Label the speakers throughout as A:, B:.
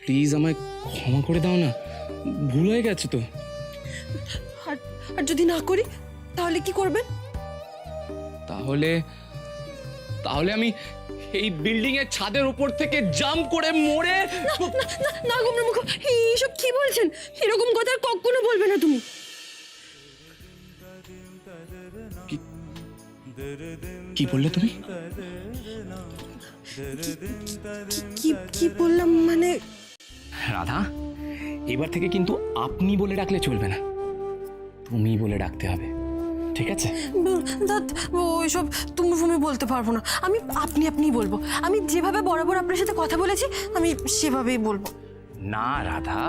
A: Please আমায় ক্ষমা করে দাও না, ভুল হয়ে গেছে তো।
B: আর আর যদি না করি তাহলে কি করবেন?
A: তাহলে তাহলে আমি এই বিল্ডিং এর ছাদের উপর থেকে জাম্প করে মরে।
B: না গুমরামুখ, এইসব কি বলছেন? এরকম কথা আর কখনো বলবে না তুমি।
A: কি বললে তুমি?
B: কি কি বললাম মানে?
A: রাধা, এবার থেকে কিন্তু আপনি বলে ডাকলে চলবে না, তুমি বলে ডাকতে হবে, ঠিক আছে?
B: ওইসব তুমি ফুমি বলতে পারবো না। আমি আপনি আপনিই বলবো। আমি যেভাবে বরাবর আপনার সাথে কথা বলেছি আমি সেভাবেই বলবো।
A: না রাধা,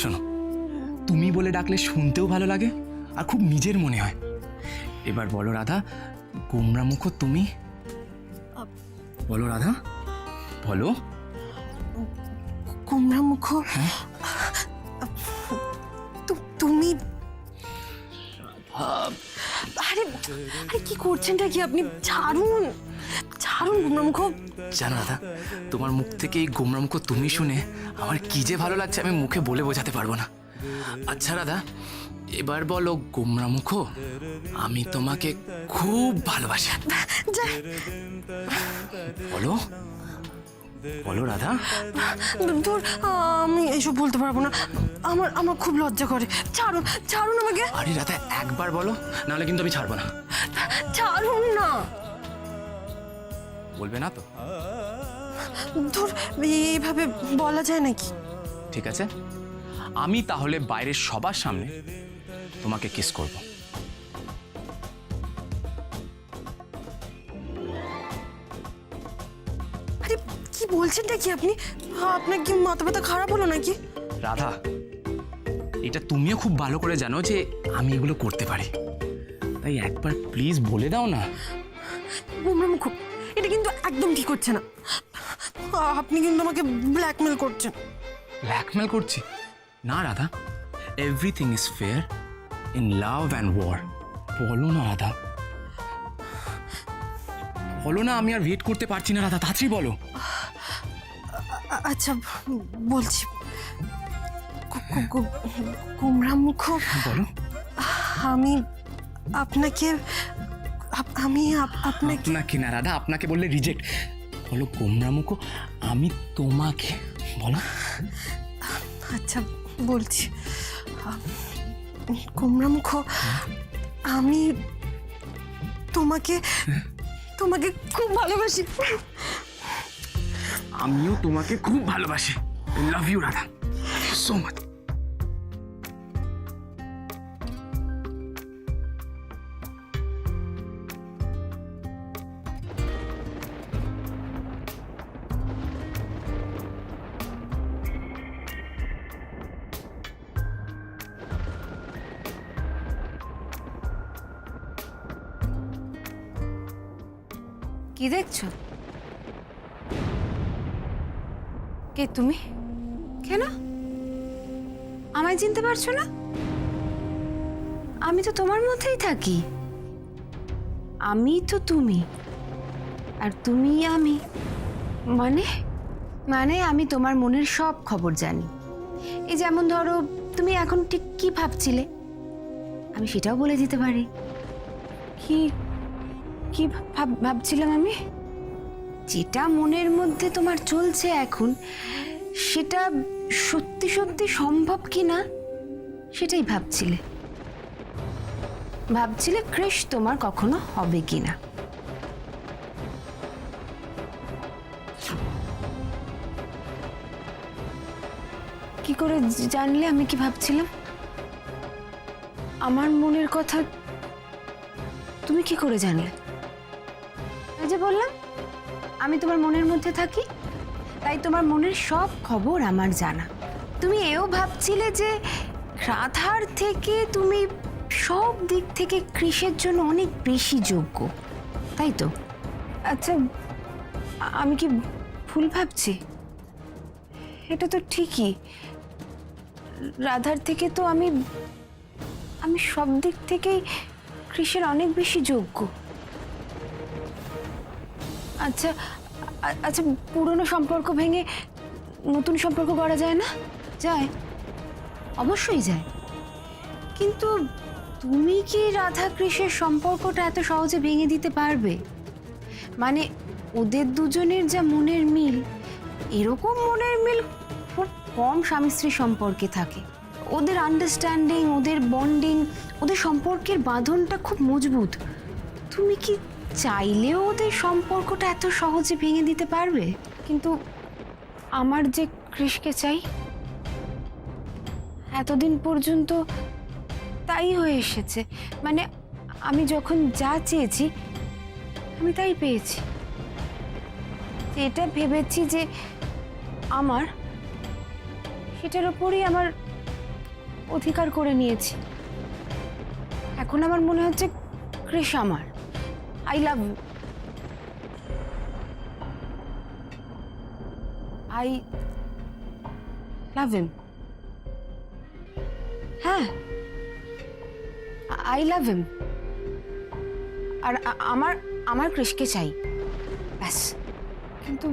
A: শোনো, তুমি বলে ডাকলে শুনতেও ভালো লাগে আর খুব নিজের মনে হয়। এবার বলো রাধা, গোমরামুখ তুমি বলো। রাধা বলো।
B: গোমরামুখ তুমি। আরে আরে কি করছেনটা কি আপনি? ছাড়ুন ছাড়ুন গোমরামুখ।
A: জানো রাধা, তোমার মুখ থেকে এই গোমরামুখ তুমি শুনে আমার কি যে ভালো লাগছে আমি মুখে বলে বোঝাতে পারবো না। আচ্ছা রাধা, এবার বলো গোমরামুখ, আমি তোমাকে খুব ভালোবাসি। বলো বলো রাধা।
B: ধুর, আমি এইসব বলতে পারবো না। আমার আমার খুব লজ্জা করে। ছাড়ুন ছাড়ুন আমাকে।
A: আরে রাধা, একবার বলো, নাহলে কিন্তু আমি ছাড়বো না।
B: ছাড়ুন না।
A: বলবে না তো?
B: ধুর, এইভাবে বলা যায় নাকি?
A: ঠিক আছে, আমি তাহলে বাইরের সবার সামনে তোমাকে কিস করব।
B: আরে কি বলছেনটা কি আপনি? আপনার কি মাথা ব্যথা খারাপ হলো নাকি?
A: রাধা, এটা তুমিও খুব ভালো করে জানো যে আমি এগুলো করতে পারি, তাই একবার প্লিজ বলে দাও না।
B: গোমরামুখ, এটা কিন্তু একদম ঠিক হচ্ছে না। আপনি কিন্তু আমাকে ব্ল্যাকমেল করছেন।
A: ব্ল্যাকমেল করছি? না Radha, everything is fair in love and war. বলো না রাধা, বলো না, আমি আর ওয়েট করতে পারছি না রাধা, তাড়াতাড়ি বলো।
B: আচ্ছা বলছি। গোমরামুখ,
A: বলো।
B: আমি আপনাকে
A: আপনাকে না রাধা, আপনাকে বললে রিজেক্ট। বলো গোমরামুখ, আমি তোমাকে। বলো।
B: আচ্ছা বলছি। গোমরামুখ, আমি তোমাকে খুব ভালোবাসি।
A: আমিও তোমাকে খুব ভালোবাসি। Love you Radha, so much.
C: কি দেখছো? কে তুমি? কেন আমায় চিনতে পারছো না? আমি তো তোমার মধ্যেই থাকি। আমি তো তুমি আর তুমি আমি। মানে মানে আমি তোমার মনের সব খবর জানি। এই যেমন ধরো, তুমি এখন ঠিক কি ভাবছিলে আমি সেটাও বলে দিতে পারি। কি কি ভাবছিলাম আমি? যেটা মনের মধ্যে তোমার চলছে এখন, সেটা সত্যি সত্যি সম্ভব কিনা সেটাই ভাবছিলে ক্রিশ তোমার কখনো হবে কিনা। কি করে জানলে আমি কি ভাবছিলাম? আমার মনের কথা তুমি কি করে জানলে? এই যে বললাম আমি তোমার মনের মধ্যে থাকি, তাই তোমার মনের সব খবর আমার জানা। তুমি এও ভাবছিলে যে রাধার থেকে তুমি সব দিক থেকে কৃষের জন্য অনেক বেশি যোগ্য, তাই তো? আচ্ছা, আমি কি ভুল ভাবছি? এটা তো ঠিকই, রাধার থেকে তো আমি সব দিক থেকেই কৃষের অনেক বেশি যোগ্য। আচ্ছা আচ্ছা, পুরনো সম্পর্ক ভেঙে নতুন সম্পর্ক করা যায় না? যায়, অবশ্যই যায়। কিন্তু তুমি কি রাধা কৃষ্ণের সম্পর্কটা এত সহজে ভেঙে দিতে পারবে? মানে ওদের দুজনের যা মনের মিল, এরকম মনের মিল খুব কম স্বামী স্ত্রী সম্পর্কে থাকে। ওদের আন্ডারস্ট্যান্ডিং, ওদের বন্ডিং, ওদের সম্পর্কের বাঁধনটা খুব মজবুত। তুমি কি চাইলেও ওদের সম্পর্কটা এত সহজে ভেঙে দিতে পারবে? কিন্তু আমার যে কৃষকে চাই, এতদিন পর্যন্ত তাই হয়ে এসেছে। মানে আমি যখন যা চেয়েছি আমি তাই পেয়েছি। এটা ভেবেছি যে আমার, সেটার ওপরই আমার অধিকার করে নিয়েছি। এখন আমার মনে হচ্ছে কৃষ আমার। I love you, I love him. হ্যাঁ, আই লাভ হিম। আর আমার আমার কৃষকে চাই, ব্যাস। কিন্তু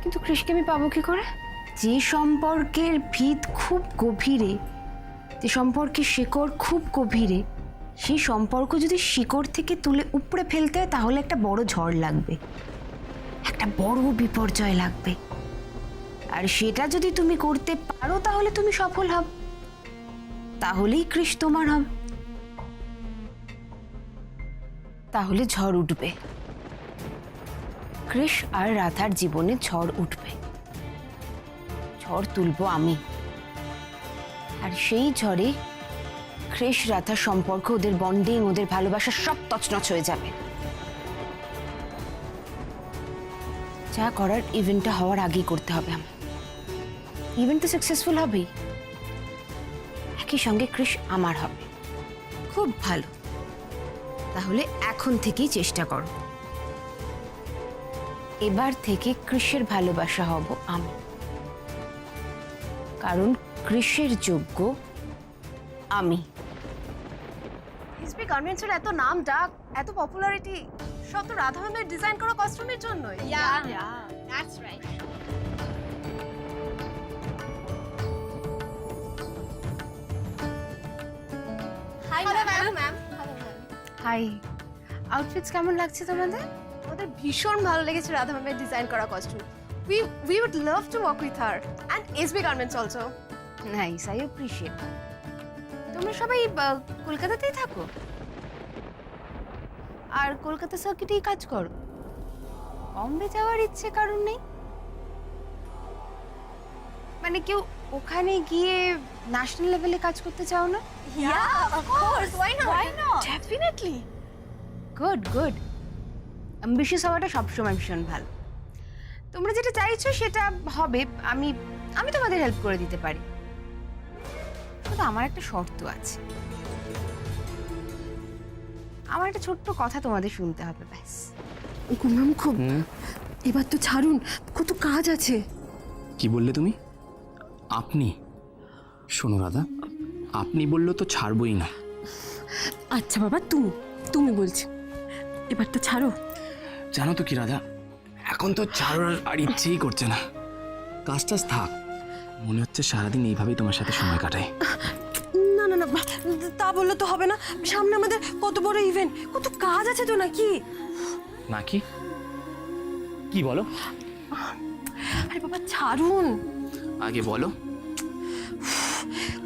C: কিন্তু কৃষকে আমি পাবো কি করে? যে সম্পর্কের ভিত খুব গভীরে, যে সম্পর্কের শিকড় খুব গভীরে, সেই সম্পর্ক যদি শিকড় থেকে তুলে উপড়ে ফেলতে হয় তাহলে একটা বড় ঝড় লাগবে, একটা বড় বিপর্যয় লাগবে। আর সেটা যদি তুমি করতে পারো তাহলে তুমি সফল হবে, তাহলেই কৃষ তোমার হবে। তাহলে ঝড় উঠবে, কৃষ আর রাধার জীবনে ঝড় উঠবে। ঝড় তুলবো আমি, আর সেই ঝড়ে কৃষ রাধার সম্পর্ক, ওদের বন্ডিং, ওদের ভালোবাসা সব তছনছ হয়ে যাবে। যা করার ইভেন্টটা হওয়ার আগেই করতে হবে আমার। ইভেন্ট তো সাকসেসফুল হবেই, একই সঙ্গে কৃষ আমার হবে। খুব ভালো, তাহলে এখন থেকেই চেষ্টা করো। এবার থেকে কৃষের ভালোবাসা হব আমি, কারণ কৃষের যোগ্য আমি।
B: এসবি গার্মেন্টসের এত নাম ডাক, এত পপুলারিটি, সব তো রাধা ম্যামের ডিজাইন করা কস্টিউমের জন্যই।
D: That's right. Hi, ma'am. Hello, ma'am.
C: Hi, outfits কেমন লাগছে তোমাদের?
B: আমাদের ভীষণ ভালো লেগেছে রাধা ম্যামের ডিজাইন করা costume. We would love to work with her and SB Garments also.
C: Nice, I appreciate. তোমরা সবাই কলকাতাতেই থাকো আর কলকাতা সার্কিটেই কাজ করো? বম্বে যাওয়ার ইচ্ছে কারণ নেই? মানে কেউ ওখানে গিয়ে ন্যাশনাল লেভেলে কাজ করতে চাও না?
D: Yeah, of course. Why not? Why not?
B: Definitely.
C: Good good. Ambitious হওয়াটা সবসময় ভীষণ ভালো। তোমরা যেটা চাইছো সেটা হবে, আমি আমি তোমাদের হেল্প করে দিতে পারি। শুধু আমার একটা শর্ত আছে, আমার একটা ছোট্ট কথা তোমাদের শুনতে হবে, ব্যাস।
B: গুমরাম খুব, এবার তো ছাড়ুন, কত কাজ আছে।
A: কি বললে তুমি? আপনি? শোনো রাধা, আপনি বললো তো ছাড়বই না।
B: আচ্ছা বাবা, তুমি বলছি, এবার তো ছাড়ো।
A: জানো তো কি রাধা, এখন তো ছাড়ার আর ইচ্ছেই করছে না। কাজ টাজ থাক, মনে হচ্ছে সারাদিন এইভাবেই তোমার সাথে সময় কাটাই।
B: না না না, তা বললে তো হবে না। সামনে আমাদের কত বড় ইভেন্ট, কত কাজ আছে তো নাকি?
A: নাকি? কি বলো?
B: আরে বাবা ছাড়ুন।
A: আগে বলো।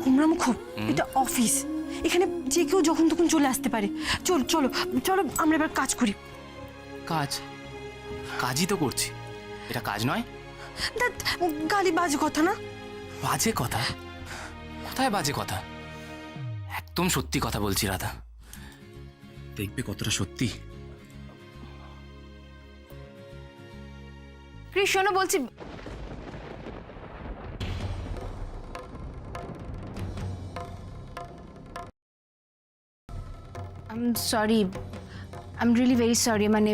B: গুমরাম খুব, এটা অফিস, এখানে যে কেউ যখন তখন চলে আসতে পারে। চলো চলো চলো, আমরা এবার কাজ করি।
A: কাজ? কাজই তো করছি, এটা কাজ নয়?
B: ধ্যাৎ, গালি বাজে কথা না?
A: বাজে কথা? কোথায় বাজে কথা? একদম সত্যি কথা বলছি রাধা, দেখবে কতটা সত্যি।
C: কৃষ্ণ বলছি, sorry, I am really very sorry. মানে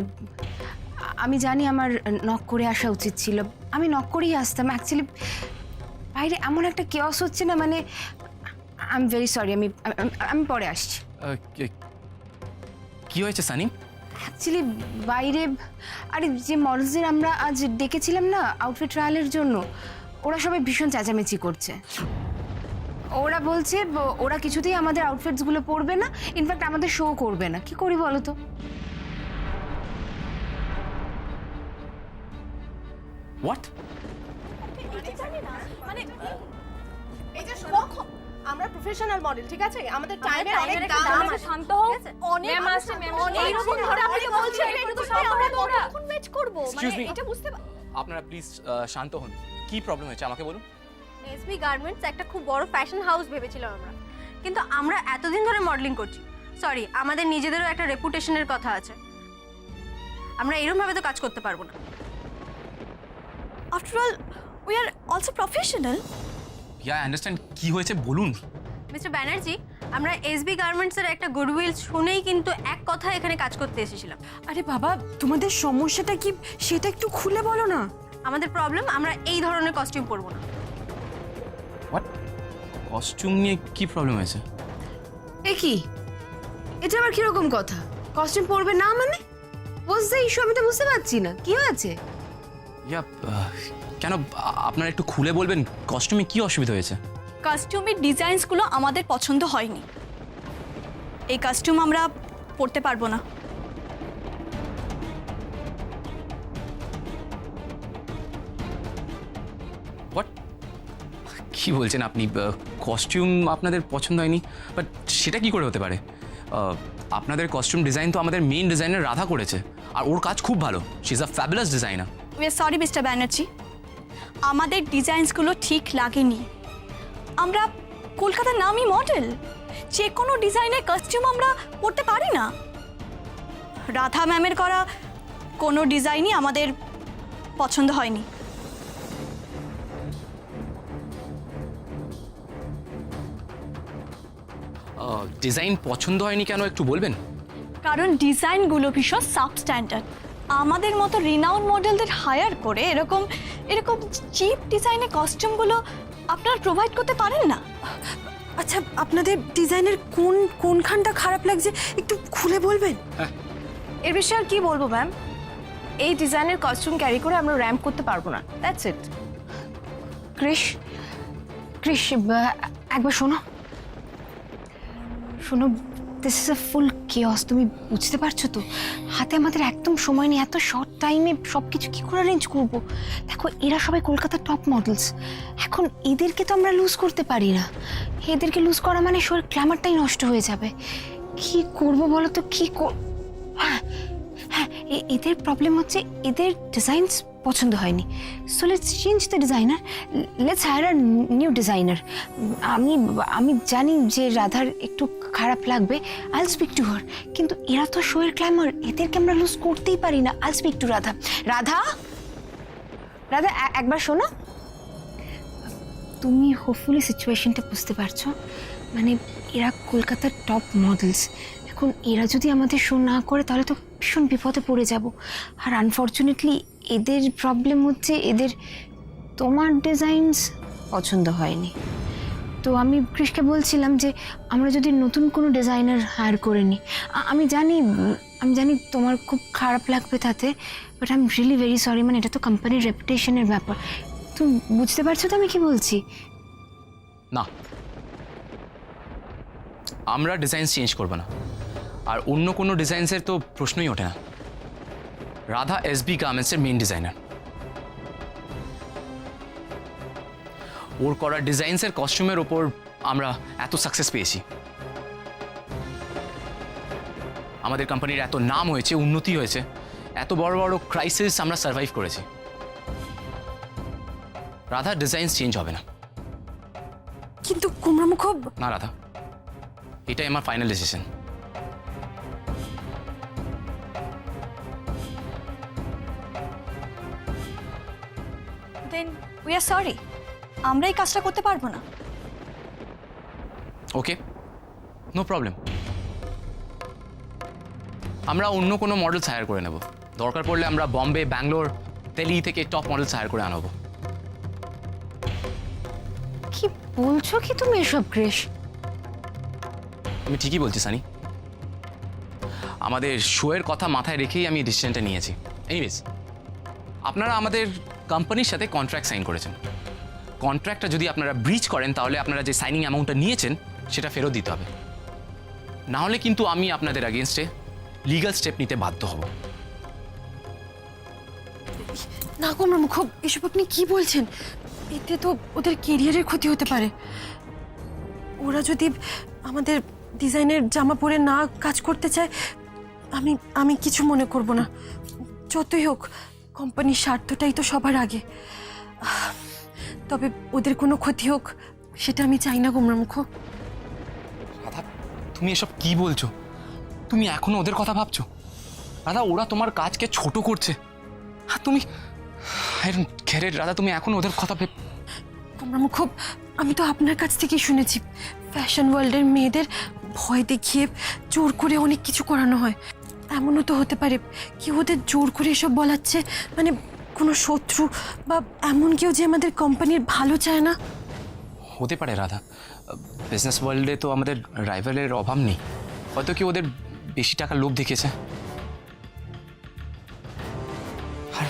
C: আমি জানি আমার নক করে আসা উচিত ছিল, আমি নক করেই আসতাম। অ্যাকচুয়ালি বাইরে এমন একটা কেওস হচ্ছে না, মানে আই এম ভেরি সরি। আমি পরে আসছি।
A: কি হয়েছে সানি?
C: অ্যাকচুয়ালি বাইরে আরে যে মডেলসদের আমরা আজ ডেকেছিলাম না আউটফিট ট্রায়ালের জন্য, ওরা সবাই ভীষণ চেঁচামেচি করছে। ওরা বলছে ওরা কিছুতেই আমাদের আউটফিটসগুলো পরবে না, ইনফ্যাক্ট আমাদের শো করবে না। কি করি বলো তো?
A: হোয়াট?
B: মানে এই যে শোনো, আমরা প্রফেশনাল মডেল, ঠিক আছে? আমাদের টাইমের অনেক দাম আছে।
D: শান্ত হও।
B: অনেক
D: ম্যাম আসছে, ম্যাম
B: এইরকম ধরে আপনি বলছেন এটা তো আমরা কতক্ষণ ওয়েট করব? মানে
A: Excuse me.
B: এটা বুঝতে
A: আপনারা প্লিজ শান্ত হন। কি প্রবলেম হয়েছে আমাকে বলুন।
D: এসবি গার্মেন্টস একটা খুব বড় ফ্যাশন হাউস ভেবেছিলাম আমরা, কিন্তু আমরা এতদিন ধরে মডেলিং করছি। সরি, আমাদের নিজেদেরও একটা রেপুটেশনের কথা আছে। আমরা এরকম ভাবে তো কাজ করতে পারবো না।
B: After all we are also professional.
A: Yeah, understand. কি হয়েছে বলুন।
D: মিস্টার ব্যানার্জি, আমরা এসবি গার্মেন্টসের একটা গুডউইল শুনেই কিন্তু এক কথা এখানে কাজ করতে এসেছিলাম।
B: আরে বাবা, তোমাদের সমস্যাটা কি সেটা একটু খুলে বলো না।
D: আমাদের প্রবলেম, আমরা এই ধরনের কস্টিউম পরবো না।
A: হোয়াট? কস্টিউম নিয়ে কি প্রবলেম হয়েছে?
C: এ কি, এটা আবার কিরকম কথা? কস্টিউম পরবে না মানে? বুঝতে ইস্যু আমি তো বুঝতে পারছি না কি হয়েছে।
A: ইয়া, কেন আপনারা একটু খুলে বলবেন কস্টিউমে কি অসুবিধা হয়েছে?
E: কাস্টিউমের ডিজাইনসগুলো আমাদের পছন্দ হয়নি। এই কাস্টিউম আমরা পরতে পারবো না।
A: হোয়াট? কি বলছেন আপনি? কস্টিউম আপনাদের পছন্দ হয়নি? বাট সেটা কি করে হতে পারে? আপনাদের কস্টিউম ডিজাইন তো আমাদের মেইন ডিজাইনার রাধা করেছে, আর ওর কাজ খুব ভালো। She is a fabulous designer.
E: We are sorry mister Banerjee, আমাদের ডিজাইনসগুলো ঠিক লাগেনি। আমরা কলকাতার নামী মডেল, যে কোনো ডিজাইনের কস্টিউম আমরা পরতে পারি না। রাধা ম্যামের করা কোনো ডিজাইনই আমাদের পছন্দ হয়নি।
A: ডিজাইন পছন্দ হয়নি কেন একটু বলবেন?
E: কারণ ডিজাইনগুলো ভীষণ সাবস্ট্যান্ডার্ড। আমাদের মতো রিনাউন মডেলদের হায়ার করে এরকম এরকম চিপ ডিজাইনের কস্টিউমগুলো আপনারা প্রোভাইড করতে পারেন না।
B: আচ্ছা, আপনাদের ডিজাইনের কোনখানটা খারাপ লাগছে একটু খুলে বলবেন?
C: এর বিষয়ে আর কি বলবো ম্যাম, এই ডিজাইনের কস্টিউম ক্যারি করে আমরা র্যাম্প করতে পারবো না, দ্যাটস ইট। ক্রিশ, একবার শোনো শোনো, this is a full chaos. তুমি বুঝতে পারছো তো? হাতে আমাদের একদম সময় নেই, এত শর্ট টাইমে সব কিছু কী করে অ্যারেঞ্জ করবো? দেখো, এরা সবাই কলকাতার টপ মডেলস। এখন এদেরকে তো আমরা লুজ করতে পারি না। এদেরকে লুজ করা মানে শরীর গ্ল্যামারটাই নষ্ট হয়ে যাবে। কি করব বলো তো? হ্যাঁ হ্যাঁ, এদের প্রবলেম হচ্ছে এদের ডিজাইনস পছন্দ হয়নি। So let's change the designer, let's hire a new designer. আমি জানি যে রাধার একটু খারাপ লাগবে, I will speak to her, কিন্তু এরা তো শোয়ের ক্ল্যামার, এদেরকে আমরা লুজ করতেই পারি না। I will speak two Radha. Radha, একবার শোনো। তুমি হোপফুলি সিচুয়েশনটা বুঝতে পারছো। মানে এরা কলকাতার টপ মডেলস, এখন এরা যদি আমাদের শো না করে তাহলে তো ভীষণ বিপদে পড়ে যাব। আর আনফর্চুনেটলি এদের প্রবলেম হচ্ছে এদের তোমার ডিজাইনস পছন্দ হয়নি। তো আমি কৃষকে বলছিলাম যে আমরা যদি নতুন কোনো ডিজাইনার হায়ার করে নিই। আমি জানি তোমার খুব খারাপ লাগবে তাতে, but I am really very sorry. মানে এটা তো কোম্পানির রেপুটেশনের ব্যাপার, তুমি বুঝতে পারছো তো আমি কি বলছি?
A: না, আমরা ডিজাইন চেঞ্জ করবো না, আর অন্য কোনো ডিজাইনসের তো প্রশ্নই ওঠে না। রাধা এসবি গার্মেন্টসের মেইন ডিজাইনার। ওর করা ডিজাইনসের কস্টিউমের ওপর আমরা এত সাকসেস পেয়েছি। আমাদের কোম্পানির এত নাম হয়েছে, উন্নতি হয়েছে, এত বড় বড় ক্রাইসিস আমরা সার্ভাইভ করেছি। রাধা ডিজাইন চেঞ্জ হবে না।
B: কিন্তু কুমড়ামুখ,
A: না রাধা, এটাই আমার final decision.
E: Then we are sorry, আমরা এই কাজটা করতে পারবো না।
A: Okay, no problem. আমরা অন্য কোনো মডেলস হায়ার করে নেব। দরকার পড়লে আমরা বম্বে, ব্যাঙ্গালোর, দিল্লি থেকে টপ মডেলস হায়ার করে আনবো।
C: কি বলছো কি তুমি এসব কৃষ?
A: আমি ঠিকই বলছি সানি। আমাদের শোয়ের কথা মাথায় রেখেই আমি ডিসিশনটা নিয়েছি। এনিওয়েজ, আপনারা আমাদের কোম্পানির সাথে কন্ট্রাক্ট সাইন করেছেন। কন্ট্রাক্টটা যদি আপনারা ব্রিচ করেন তাহলে আপনারা যে সাইনিং অ্যামাউন্টটা নিয়েছেন সেটা ফেরত দিতে হবে, না হলে কিন্তু আমি আপনাদের আগেনস্টে লিগ্যাল স্টেপ নিতে বাধ্য হব।
B: না গোমরামুখ, এসব আপনি কি বলছেন? এতে তো ওদের কেরিয়ারের ক্ষতি হতে পারে। ওরা যদি আমাদের ডিজাইনের জামা পরে না কাজ করতে চায়, আমি কিছু মনে করব না। যতই হোক, কোম্পানির স্বার্থটাই তো সবার আগে। তবে ওদের কোনো ক্ষতি হোক সেটা আমি চাই না গোমরামুখ।
A: রাধা, তুমি এসব কি বলছো? তুমি এখনো ওদের কথা ভাবছো? রাধা, ওরা তোমার কাজকে ছোট করছে, আর তুমি রাধা, তুমি এখনো ওদের কথা
B: গোমরামুখ, আমি তো আপনার কাছ থেকেই শুনেছি ফ্যাশন ওয়ার্ল্ডের মেয়েদের ভয় দেখিয়ে জোর করে অনেক কিছু করানো হয়। এমনও তো হতে পারে কি ওদের জোর করে এসব বলাচ্ছে, মানে কোনো শত্রু বা এমন কেউ যে আমাদের কোম্পানির ভালো চায় না।
A: হতে পারে রাধা, বিজনেস ওয়ার্ল্ডে তো আমাদের রাইভালের অভাব নেই, হয়তো কি ওদের বেশি টাকার লোভ দেখেছে। আর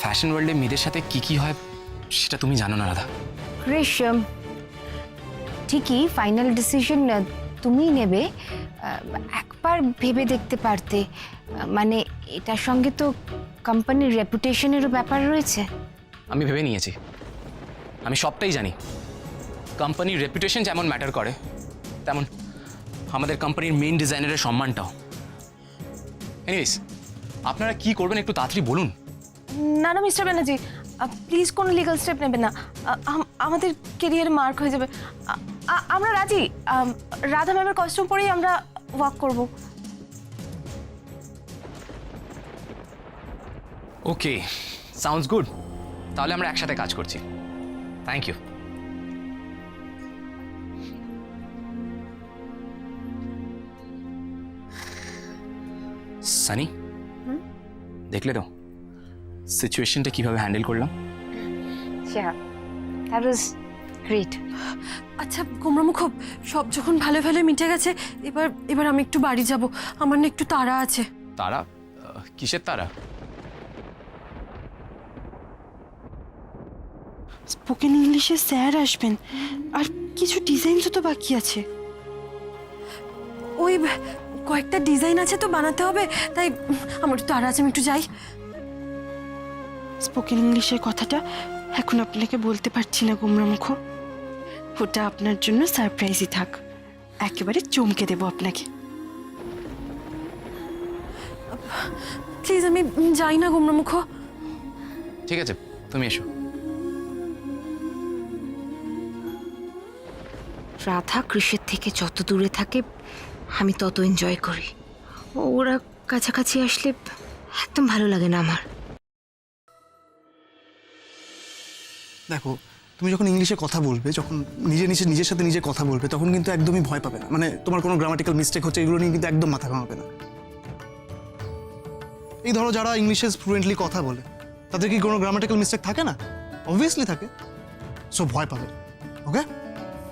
A: ফ্যাশন ওয়ার্ল্ডে মেয়েদের সাথে কি হয় সেটা তুমি জানো না রাধা।
C: ক্রিশ, ঠিকই ফাইনাল ডিসিশন তুমিই নেবে। একবার ভেবে দেখতে পারতে, মানে এটার সঙ্গে তো কোম্পানির রেপুটেশনেরও ব্যাপার রয়েছে।
A: আমি ভেবে নিয়েছি, আমি সবটাই জানি। কোম্পানির রেপুটেশন যেমন ম্যাটার করে, তেমন আমাদের কোম্পানির মেইন ডিজাইনারের সম্মানটাও। এনিওয়েজ, আপনারা কি করবেন একটু তাড়াতাড়ি বলুন।
B: না না মিস্টার ব্যানার্জি, প্লিজ কোনো লিগ্যাল স্টেপ নেবেন না। আমাদের কেরিয়ার মার্ক হয়ে যাবে। আমরা রাজি। রাধা ম্যামের কস্টিউম পরেই আমরা ওয়ার্ক করব।
A: ওকে, সাউন্ডস গুড। তাহলে আমরা একসাথে কাজ করছি। Thank you. সানি, দেখলে তো সিচুয়েশনটা কিভাবে হ্যান্ডেল করলাম?
C: That was great.
B: আচ্ছা গোমরামুখ, সব যখন ভালো ভালো মিটে গেছে, এবার আমি একটু বাড়ি যাব। আমার না একটু তাড়া আছে।
A: তারা? কিসের তারা?
B: স্পোকেন ইংলিশে স্যার আসবেন, আর কিছু ডিজাইনসও তো বাকি আছে। ওই কয়েকটা ডিজাইন আছে তো বানাতে হবে, তাই আমার একটু তাড়া আছে, আমি একটু যাই। স্পোকেন ইংলিশের কথাটা এখন আপনাকে বলতে পারছি না গোমরামুখ, ওটা আপনার জন্য সারপ্রাইজই থাক। একেবারে চমকে দেব আপনাকে। প্লিজ আমি যাই না গোমরামুখ।
A: ঠিক আছে, তুমি এসো।
C: রাধা কৃষের থেকে যত দূরে থাকে আমি তত এনজয় করি। ওরা কাছাকাছি আসলে একদম ভালো লাগে না আমার।
F: দেখো, তুমি যখন ইংলিশে কথা বলবে, যখন নিজের সাথে নিজে কথা বলবে, তখন কিন্তু একদমই ভয় পাবে না। মানে তোমার কোনো গ্রামাটিক্যাল মিস্টেক হচ্ছে এগুলো নিয়ে কিন্তু একদম মাথা ঘামাবে না। এই ধরো, যারা ইংলিশে ফ্লুয়েন্টলি কথা বলে তাদের কি কোনো গ্রামাটিক্যাল মিস্টেক থাকে না? অবভিয়াসলি থাকে। সো ভয় পাবে, ওকে?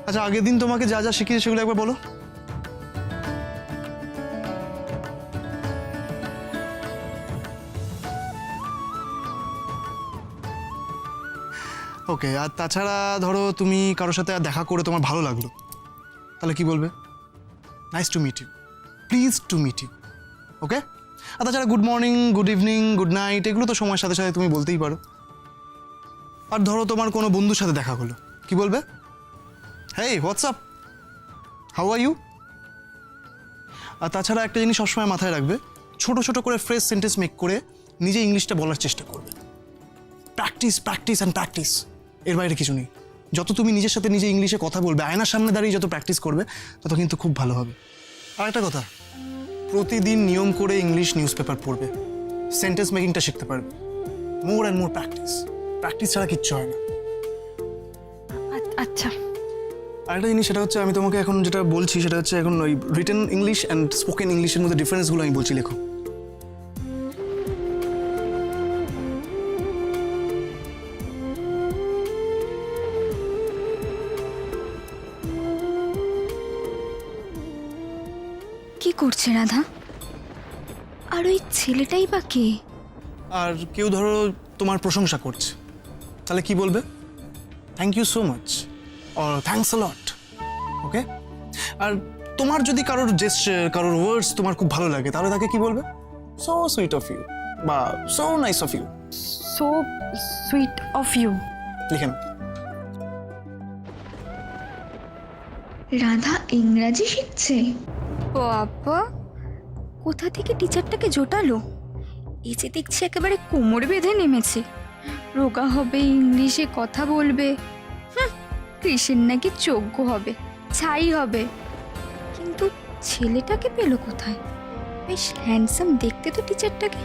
F: আচ্ছা, আগের দিন তোমাকে যা যা শিখিয়েছে সেগুলো একবার বলো। ওকে, আর তাছাড়া ধরো তুমি কারোর সাথে দেখা করে তোমার ভালো লাগলো, তাহলে কি বলবে? Nice to meet you, please to meet you, okay? আর তাছাড়া good morning, good evening, good night এগুলো তো সময়ের সাথে সাথে তুমি বলতেই পারো। আর ধরো তোমার কোনো বন্ধুর সাথে দেখা হলো, কি বলবে? হেই, হোয়াটসঅ্যাপ, হাউ আর ইউ? আর তাছাড়া একটা জিনিস সবসময় মাথায় রাখবে, ছোট ছোট করে ফ্রেশ সেন্টেন্স মেক করে নিজে ইংলিশটা বলার চেষ্টা করবে। প্র্যাকটিস, প্র্যাকটিস অ্যান্ড প্র্যাকটিস, এর বাইরে কিছু নেই। যত তুমি নিজের সাথে নিজে ইংলিশে কথা বলবে, আয়নার সামনে দাঁড়িয়ে যত প্র্যাকটিস করবে, তত কিন্তু খুব ভালো হবে। আর একটা কথা, প্রতিদিন নিয়ম করে ইংলিশ নিউজ পেপার পড়বে, সেন্টেন্স মেকিংটা শিখতে পারবে। More and more practice, practice ছাড়া কিচ্ছু হয় না।
B: আচ্ছা,
F: আরেকটা জিনিস, সেটা হচ্ছে আমি তোমাকে এখন যেটা বলছি সেটা হচ্ছে এখন ওই রিটেন ইংলিশ অ্যান্ড স্পোকেন ইংলিশের মধ্যে ডিফারেন্সগুলো আমি বলছি, লেখো।
E: কি করছে রাধা?
C: আর ওই ছেলেটাই বা কে?
F: আর কেউ ধরো তোমার প্রশংসা করছে, তাহলে কি বলবে? Thank you so much or thanks a lot. Okay? আর তোমার যদি কারোর জেস্টার, কারোর ওয়ার্ডস তোমার খুব ভালো লাগে, তাহলে তাকে কি বলবে? সো সুইট অফ ইউ বা so nice of you.
B: So sweet of you.
F: লিখে নাও।
G: রাধা ইংরাজি শিখছে।
E: বাবা, কোথা থেকে টিচারটাকে জোটালো? এই যে দেখছি একেবারে কোমর বেঁধে নেমেছে। রোগা হবে, ইংলিশে কথা বলবে। কৃষের নাকি যোগ্য হবে, ছাই হবে। কিন্তু ছেলেটাকে পেলো কোথায়? বেশ হ্যান্ডসাম দেখতে তো টিচারটাকে।